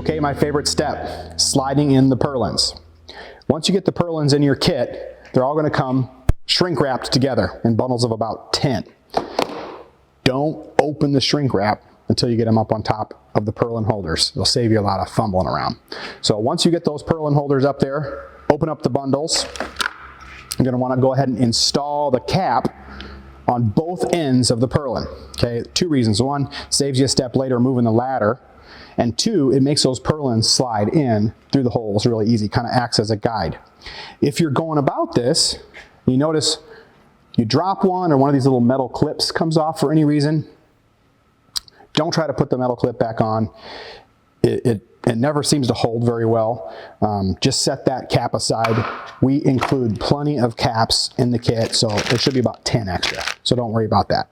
Okay, my favorite step, sliding in the purlins. Once you get the purlins in your kit, they're all going to come shrink wrapped together in bundles of about 10. Don't open the shrink wrap until you get them up on top of the purlin holders. It'll save you a lot of fumbling around. So once you get those purlin holders up there, open up the bundles. You're going to want to go ahead and install the cap on both ends of the purlin. Okay, 2 reasons. 1, saves you a step later moving the ladder. And 2, it makes those purlins slide in through the holes really easy, kind of acts as a guide. If you're going about this, you notice you drop one or one of these little metal clips comes off for any reason, don't try to put the metal clip back on. It never seems to hold very well. Just set that cap aside. We include plenty of caps in the kit, so there should be about 10 extra, so don't worry about that.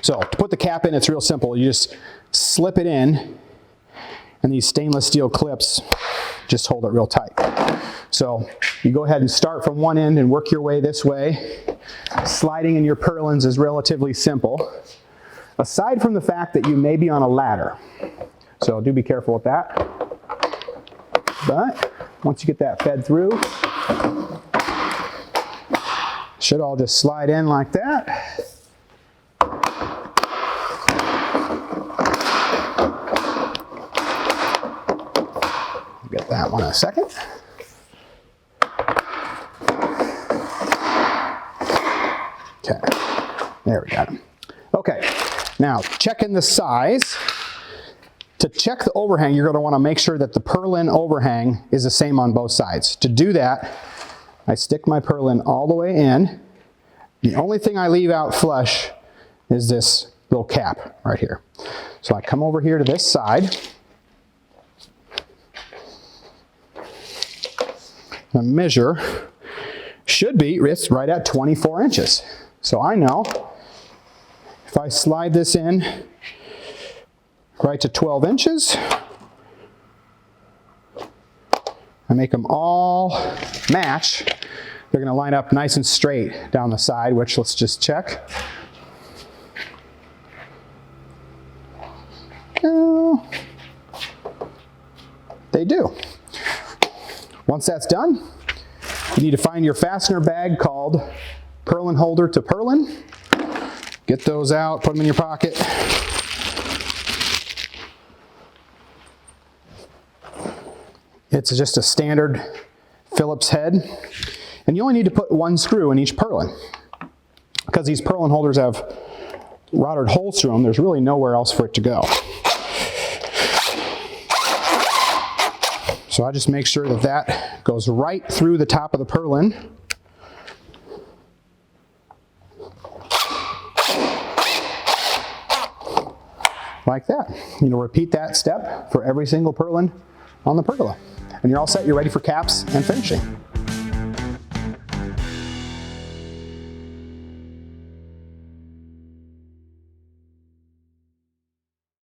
So to put the cap in, it's real simple. You just slip it in, and these stainless steel clips just hold it real tight. So you go ahead and start from one end and work your way this way. Sliding in your purlins is relatively simple, aside from the fact that you may be on a ladder. So do be careful with that. But once you get that fed through, should all just slide in like that. Get that one in a second. Okay, there we got them. Okay, now checking the size. To check the overhang, you're going to want to make sure that the purlin overhang is the same on both sides. To do that, I stick my purlin all the way in. The only thing I leave out flush is this little cap right here. So I come over here to this side. The measure should be right at 24 inches. So I know if I slide this in right to 12 inches, I make them all match. They're going to line up nice and straight down the side, which let's just check. They do. Once that's done, you need to find your fastener bag called purlin holder to purlin. Get those out, put them in your pocket. It's just a standard Phillips head. And you only need to put 1 screw in each purlin. Because these purlin holders have routed holes through them, there's really nowhere else for it to go. So I just make sure that that goes right through the top of the purlin. Like that. You'll repeat that step for every single purlin on the pergola. And you're all set, you're ready for caps and finishing.